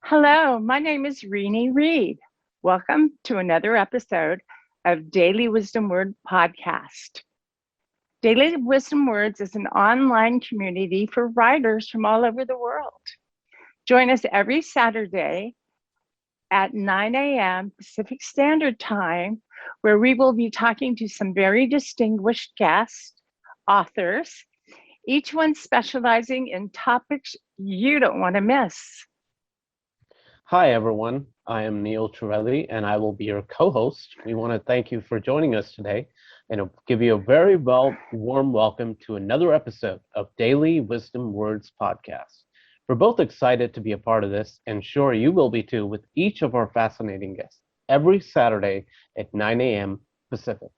Hello, my name is Renee Reed. Welcome to another episode of Daily Wisdom Word Podcast. Daily Wisdom Words is an online community for writers from all over the world. Join us every Saturday at 9 a.m. Pacific Standard Time, where we will be talking to some very distinguished guests, authors, each one specializing in topics you don't want to miss. Hi, everyone. I am Neil Torelli, and I will be your co-host. We want to thank you for joining us today and give you a very warm welcome to another episode of Daily Wisdom Words Podcast. We're both excited to be a part of this, and sure you will be too, with each of our fascinating guests every Saturday at 9 a.m. Pacific.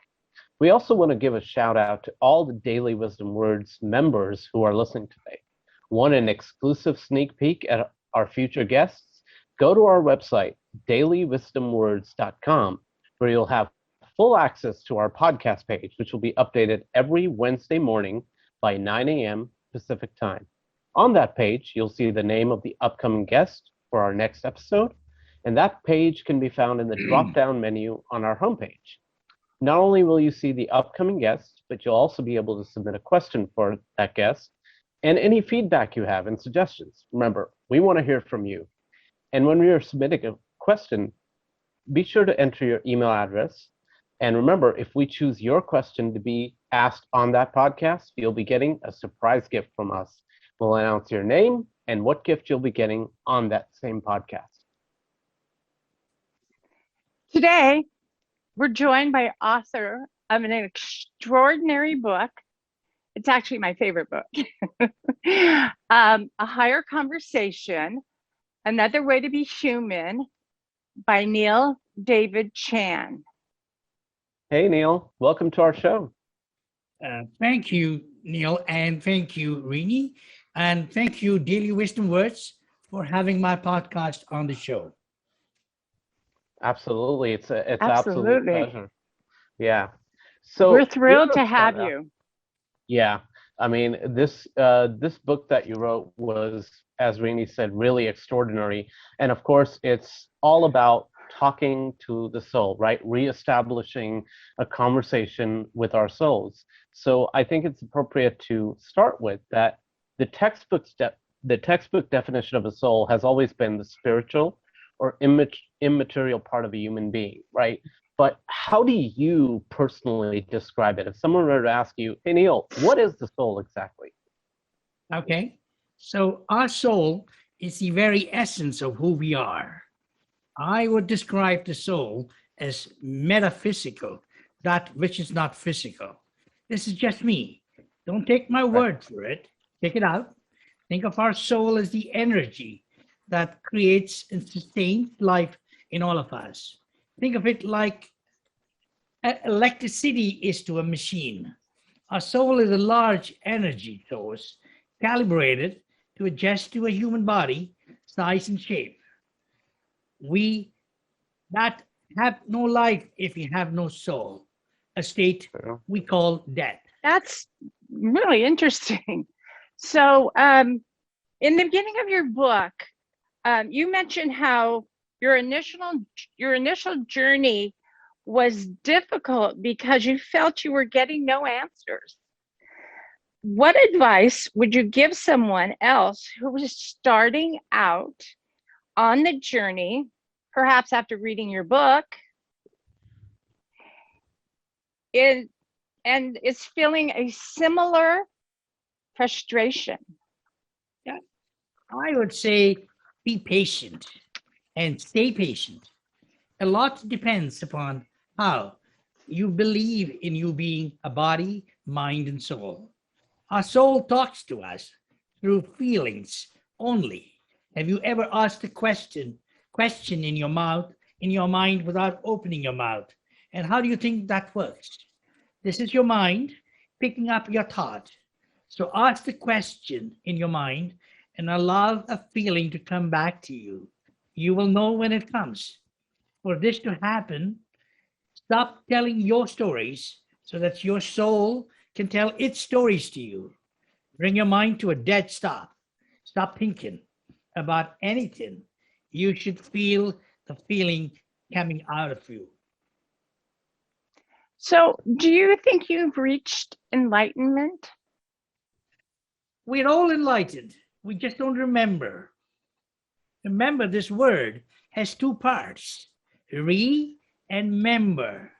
We also want to give a shout out to all the Daily Wisdom Words members who are listening today. Want an exclusive sneak peek at our future guests? Go to our website, dailywisdomwords.com, where you'll have full access to our podcast page, which will be updated every Wednesday morning by 9 a.m. Pacific time. On that page, you'll see the name of the upcoming guest for our next episode, and that page can be found in the drop-down menu on our homepage. Not only will you see the upcoming guest, but you'll also be able to submit a question for that guest and any feedback you have and suggestions. Remember, we want to hear from you. And when we are submitting a question, be sure to enter your email address. And remember, if we choose your question to be asked on that podcast, you'll be getting a surprise gift from us. We'll announce your name and what gift you'll be getting on that same podcast. Today, we're joined by author of an extraordinary book. It's actually my favorite book. A Higher Conversation, Another Way to Be Human by Neil David Chan. Hey, Neil. Welcome to our show. Thank you, Neil, and thank you, Renee, and thank you, Daily Wisdom Words, for having my podcast on the show. Absolutely. It's absolute pleasure. Yeah. So we're thrilled to have you. Yeah. I mean, this book that you wrote was, as Renee said, really extraordinary. And of course, it's all about talking to the soul, right? Reestablishing a conversation with our souls. So I think it's appropriate to start with that the textbook definition of a soul has always been the spiritual or immaterial part of a human being, right? But how do you personally describe it? If someone were to ask you, hey, Neil, what is the soul exactly? Okay. So our soul is the very essence of who we are. I would describe the soul as metaphysical, that which is not physical. This is just me. Don't take my word for it. Check it out. Think of our soul as the energy that creates and sustains life in all of us. Think of it like electricity is to a machine. Our soul is a large energy source calibrated to adjust to a human body, size and shape. We that have no life if we have no soul, a state we call death. That's really interesting. So in the beginning of your book, you mentioned how your initial journey was difficult because you felt you were getting no answers. What advice would you give someone else who was starting out on the journey, perhaps after reading your book, and is feeling a similar frustration? Yeah, I would say be patient and stay patient. A lot depends upon how you believe in you being a body, mind, and soul. Our soul talks to us through feelings only. Have you ever asked a question in your mind without opening your mouth? And how do you think that works? This is your mind picking up your thought. So ask the question in your mind and allow a feeling to come back to you. You will know when it comes. For this to happen, stop telling your stories so that your soul can tell its stories to you. Bring your mind to a dead stop. stop thinking about anything. You should feel the feeling coming out of you. So, do you think you've reached enlightenment? We're all enlightened. We just don't remember. Remember, this word has two parts, re and member,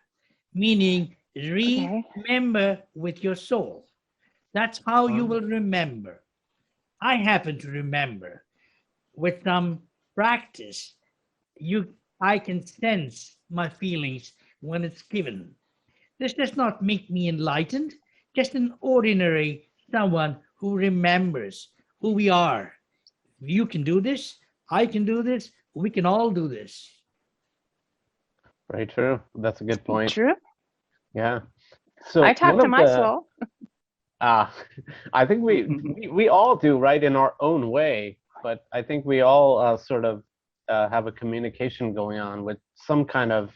meaning remember with your soul. That's how you will remember. I happen to remember. With some practice, I can sense my feelings when it's given. This does not make me enlightened, just an ordinary someone who remembers who we are. You can do this, I can do this, we can all do this. Very true. That's a good point. True. Yeah. So I talk to my soul. I think we all do, right, in our own way. But I think we all sort of have a communication going on with some kind of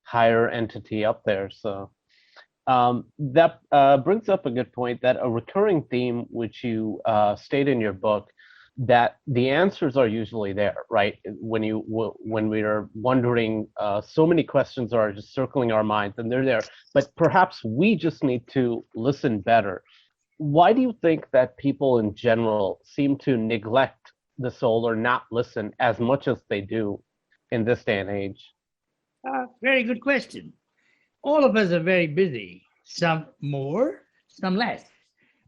higher entity up there. So that brings up a good point, that a recurring theme which you state in your book, that the answers are usually there, right? When we are wondering, so many questions are just circling our minds, and they're there. But perhaps we just need to listen better. Why do you think that people in general seem to neglect the soul or not listen as much as they do in this day and age? Very good question. All of us are very busy, some more, some less.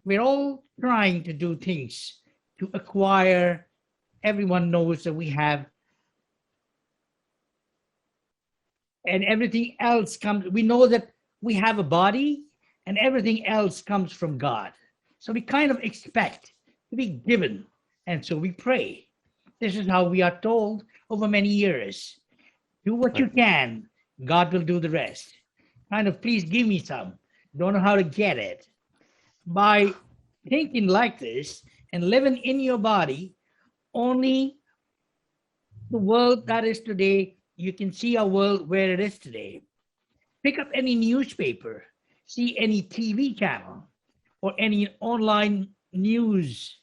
We're all trying to do things to acquire. Everyone knows that we have, and everything else comes. We know that we have a body, and everything else comes from God. So we kind of expect to be given, and so we pray. This is how we are told over many years. Do what you can, God will do the rest. Kind of, please give me some. Don't know how to get it. By thinking like this and living in your body, only the world that is today, you can see our world where it is today. Pick up any newspaper, see any TV channel, or any online news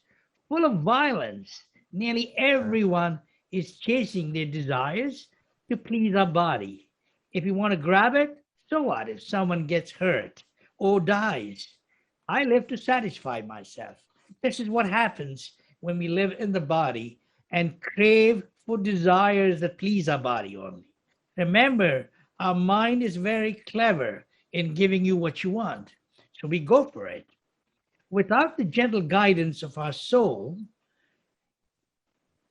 full of violence. Nearly everyone is chasing their desires to please our body. If you want to grab it, so what if someone gets hurt or dies? I live to satisfy myself. This is what happens when we live in the body and crave for desires that please our body only. Remember, our mind is very clever in giving you what you want. So we go for it. Without the gentle guidance of our soul,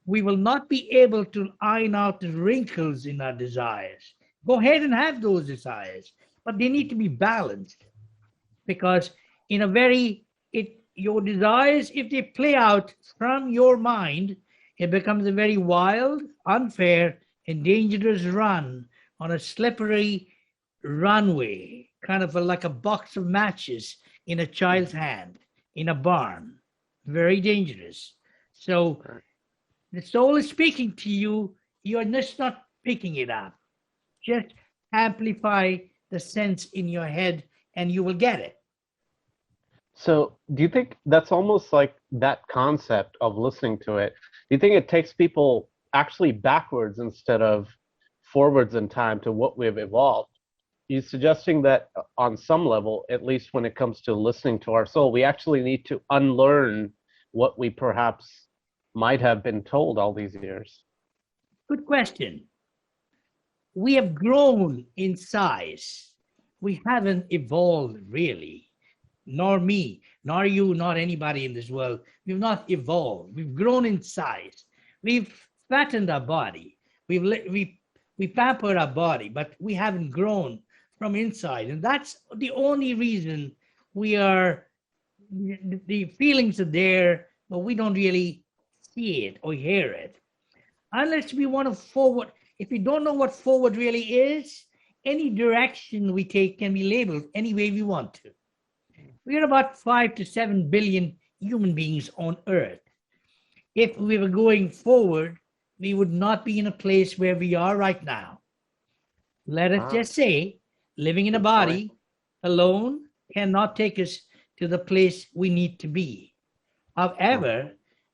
we will not be able to iron out the wrinkles in our desires. Go ahead and have those desires, but they need to be balanced, because in a very, your desires, if they play out from your mind, it becomes a very wild, unfair, and dangerous run on a slippery runway, kind of like a box of matches in a child's hand, in a barn. Very dangerous. So the soul is speaking to you. You're just not picking it up. Just amplify the sense in your head and you will get it. So do you think that's almost like that concept of listening to it? Do you think it takes people actually backwards instead of forwards in time to what we've evolved? You're suggesting that on some level, at least when it comes to listening to our soul, we actually need to unlearn what we perhaps might have been told all these years. Good question. We have grown in size. We haven't evolved really. Nor me, nor you, nor anybody in this world. We've not evolved. We've grown in size. We've fattened our body. We pampered our body, but we haven't grown from inside. And that's the only reason the feelings are there, but we don't really see it or hear it. Unless we want to forward. If we don't know what forward really is, any direction we take can be labeled any way we want to. We are about 5 to 7 billion human beings on Earth. If we were going forward, we would not be in a place where we are right now. Let us just say, living in a body alone cannot take us to the place we need to be. However,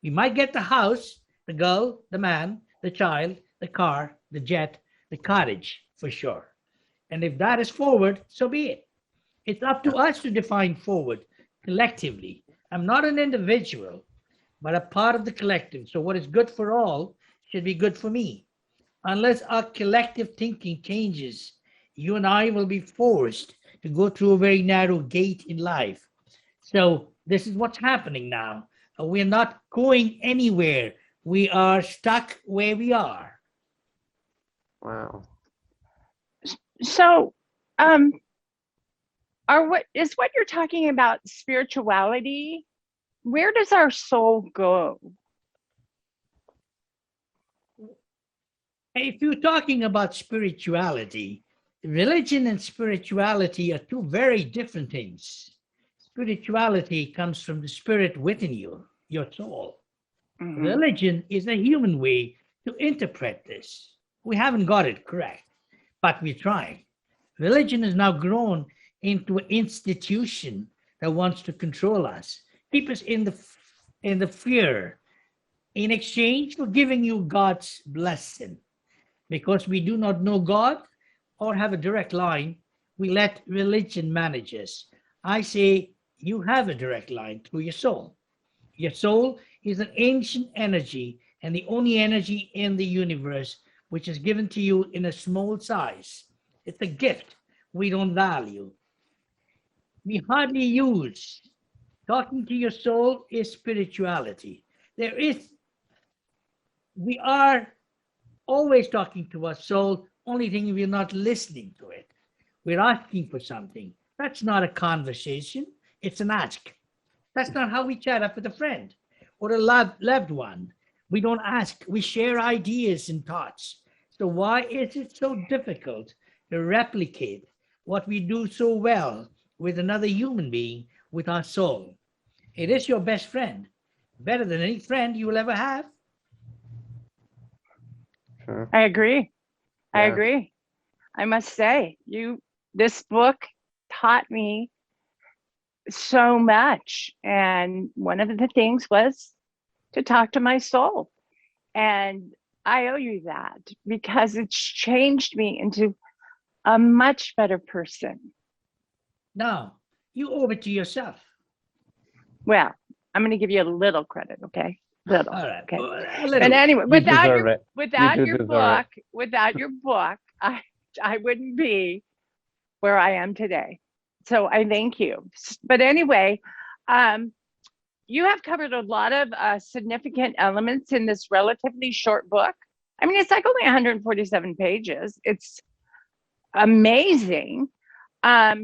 We might get the house, the girl, the man, the child, the car, the jet, the cottage, for sure. And if that is forward, so be it. It's up to us to define forward collectively. I'm not an individual, but a part of the collective. So what is good for all should be good for me. Unless our collective thinking changes, you and I will be forced to go through a very narrow gate in life. So this is what's happening now. We're not going anywhere. We are stuck where we are. Wow. So, what you're talking about spirituality? Where does our soul go? If you're talking about spirituality, religion and spirituality are two very different things. Spirituality comes from the spirit within you, your soul. Mhm. Religion is a human way to interpret this. We haven't got it correct, but we're trying. Religion has now grown into an institution that wants to control us, keep us in the fear, in exchange for giving you God's blessing. Because we do not know God or have a direct line, we let religion manage us. I say you have a direct line through your soul. Your soul is an ancient energy and the only energy in the universe which is given to you in a small size. It's a gift we don't value. We hardly use. Talking to your soul is spirituality. We are always talking to our soul, only thing we're not listening to it. We're asking for something. That's not a conversation, it's an ask. That's not how we chat up with a friend or a loved one. We don't ask, we share ideas and thoughts. So why is it so difficult to replicate what we do so well with another human being, with our soul? It is your best friend, better than any friend you will ever have. Sure. I agree. I Yeah. agree. I must say, this book taught me so much. And one of the things was to talk to my soul. And I owe you that because it's changed me into a much better person. No, you owe it to yourself. Well, I'm going to give you a little credit, okay? Little. All right. Okay. Well, a And little. anyway, You deserve it. without You your deserve book, I wouldn't be where I am today. So I thank you. But anyway, you have covered a lot of significant elements in this relatively short book. I mean, it's like only 147 pages. It's amazing. How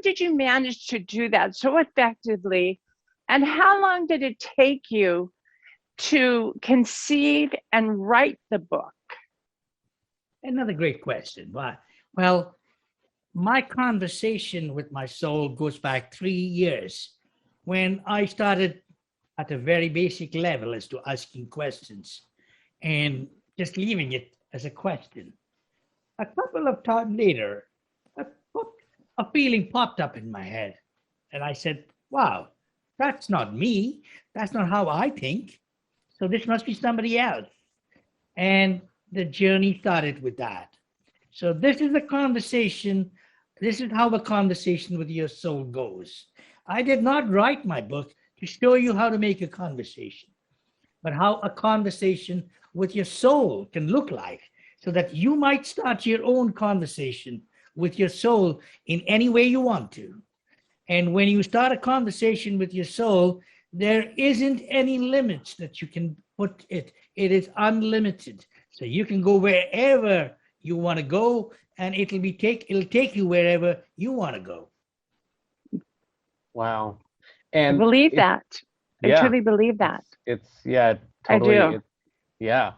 did you manage to do that so effectively? And how long did it take you to conceive and write the book? Another great question. Why? Well, my conversation with my soul goes back 3 years when I started at a very basic level as to asking questions and just leaving it as a question. A couple of times later, a feeling popped up in my head, and I said, wow, that's not me. That's not how I think. So this must be somebody else. And the journey started with that. So this is a conversation. This is how a conversation with your soul goes. I did not write my book to show you how to make a conversation, but how a conversation with your soul can look like, so that you might start your own conversation with your soul in any way you want to. And when you start a conversation with your soul, there isn't any limits that you can put it. It is unlimited. So you can go wherever you want to go, and it'll take you wherever you want to go. Wow. I And believe that. I yeah, truly believe that. it's yeah, I totally. do. Yeah.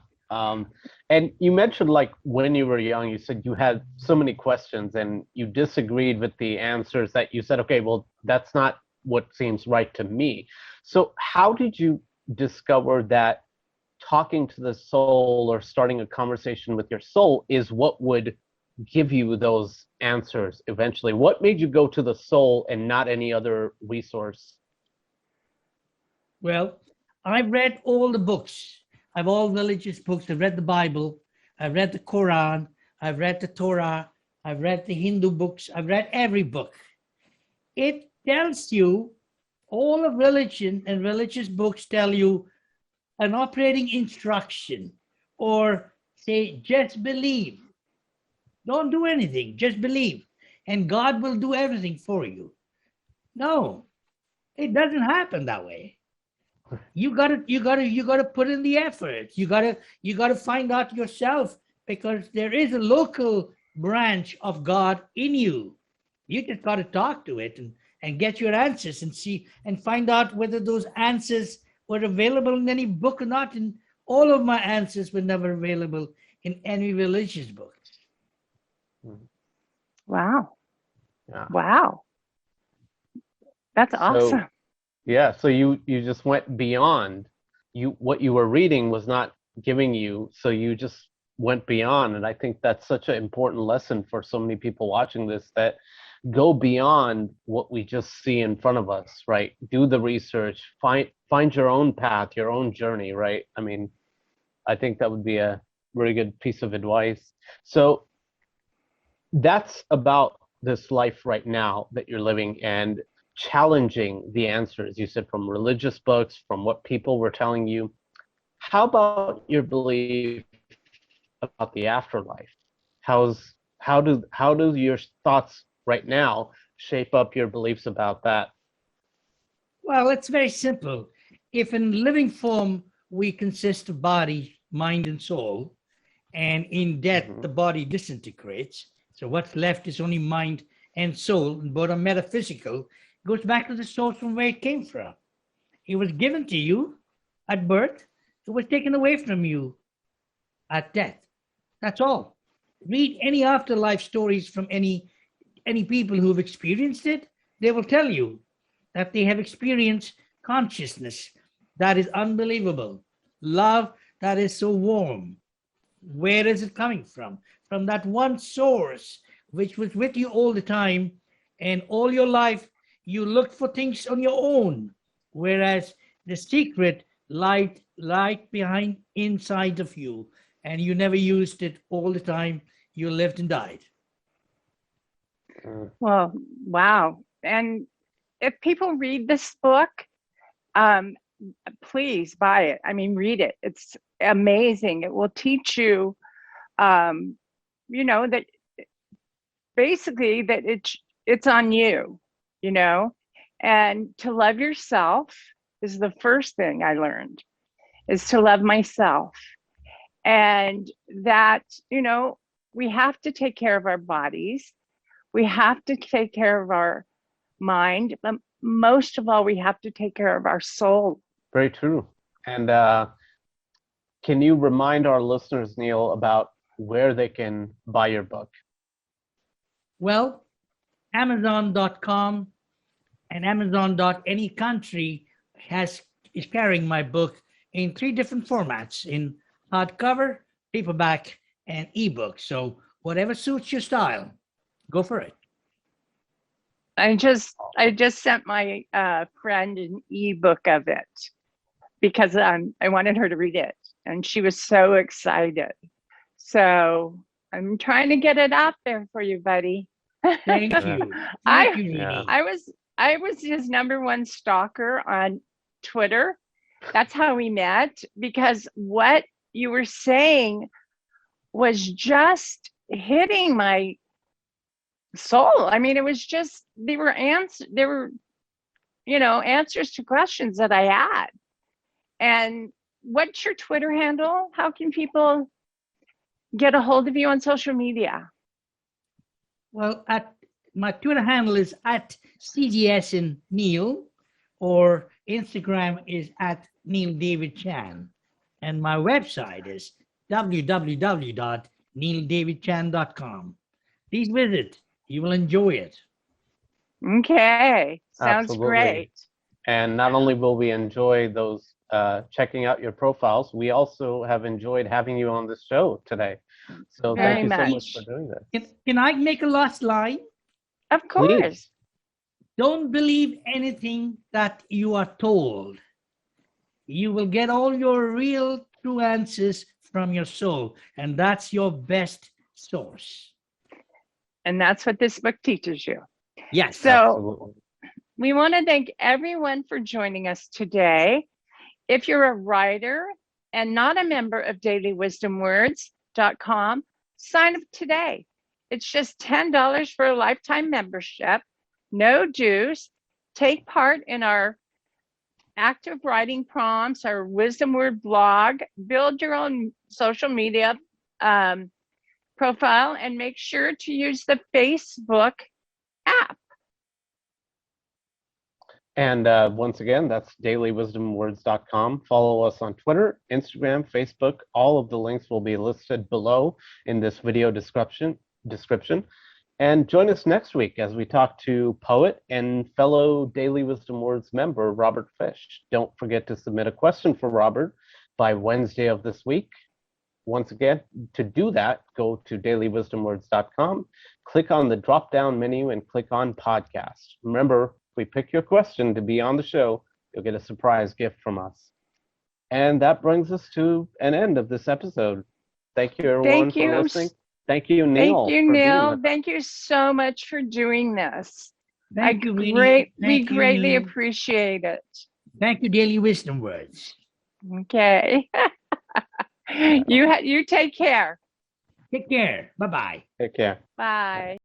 And you mentioned, like, when you were young, you said you had so many questions and you disagreed with the answers, that you said, okay, well, that's not what seems right to me. So how did you discover that talking to the soul or starting a conversation with your soul is what would give you those answers eventually? What made you go to the soul and not any other resource? Well, I've read all the books. I've all religious books. I've read the Bible. I've read the Quran. I've read the Torah. I've read the Hindu books. I've read every book. It tells you, all of religion and religious books tell you an operating instruction, or say, just believe. Don't do anything, just believe. And God will do everything for you. No, it doesn't happen that way. You gotta put in the effort. You gotta find out yourself, because there is a local branch of God in you. You just gotta talk to it and get your answers and see and find out whether those answers were available in any book or not. And all of my answers were never available in any religious book. Wow. Yeah. Wow. That's awesome. Yeah, so you just went beyond. What you were reading was not giving you, so you just went beyond. And I think that's such an important lesson for so many people watching this, that go beyond what we just see in front of us, right? Do the research, find your own path, your own journey, right? I mean, I think that would be a very good piece of advice. So that's about this life right now that you're living, and challenging the answers you said from religious books, from what people were telling you. How about your belief about the afterlife? How do your thoughts right now shape up your beliefs about that? Well, it's very simple. If in living form we consist of body, mind, and soul, and in death the body disintegrates, so what's left is only mind and soul, and both are metaphysical, goes back to the source from where it came from. It was given to you at birth, it was taken away from you at death. That's all. Read any afterlife stories from any people who have experienced it. They will tell you that they have experienced consciousness that is unbelievable, love that is so warm. Where is it coming from? From that one source which was with you all the time, and all your life you looked for things on your own, whereas the secret light behind inside of you, and you never used it all the time. You lived and died. Well, wow. And if people read this book, please buy it. I mean, read it. It's amazing. It will teach you, that basically that it's on you, and to love yourself is the first thing I learned, is to love myself. And that, we have to take care of our bodies. We have to take care of our mind, but most of all, we have to take care of our soul. Very true. And can you remind our listeners, Neil, about where they can buy your book? Well, Amazon.com and Amazon.any country is carrying my book in 3 different formats, in hardcover, paperback, and ebook. So whatever suits your style, go for it. I just sent my friend an ebook of it because I wanted her to read it, and she was so excited. So I'm trying to get it out there for you, buddy. Thank you. Thank you, Rini. I was his number one stalker on Twitter. That's how we met, because what you were saying was just hitting my soul. I mean, it was just, they were answers to questions that I had. And what's your Twitter handle? How can people get a hold of you on social media? Well, my Twitter handle is at CGS and Neil, or Instagram is at Neil David Chan, and my website is www.neildavidchan.com. Please visit. You will enjoy it. Okay, sounds Absolutely. Great. And not only will we enjoy those checking out your profiles, we also have enjoyed having you on this show today. So thank you so much for doing this. Can I make a last line? Of course. Please. Don't believe anything that you are told. you will get all your real true answers from your soul, and that's your best source. And that's what this book teaches you. Yes. So Absolutely. we want to thank everyone for joining us today. If you're a writer and not a member of dailywisdomwords.com, sign up today. It's just $10 for a lifetime membership, no dues. Take part in our active writing prompts, our wisdom word blog, build your own social media profile, and make sure to use the Facebook app. And once again, that's dailywisdomwords.com. Follow us on Twitter, Instagram, Facebook. All of the links will be listed below in this video description. And join us next week as we talk to poet and fellow Daily Wisdom Words member, Robert Fish. Don't forget to submit a question for Robert by Wednesday of this week. Once again, to do that, go to dailywisdomwords.com, click on the drop-down menu and click on podcast. Remember, if we pick your question to be on the show, you'll get a surprise gift from us. And that brings us to an end of this episode. Thank you, everyone, for listening. Thank you, Neil. Thank you, Neil. Thank you so much for doing this. Thank you, we Thank greatly you. appreciate it. Thank you, Daily Wisdom Words. Okay. You take care. Take care. Bye-bye. Take care. Bye.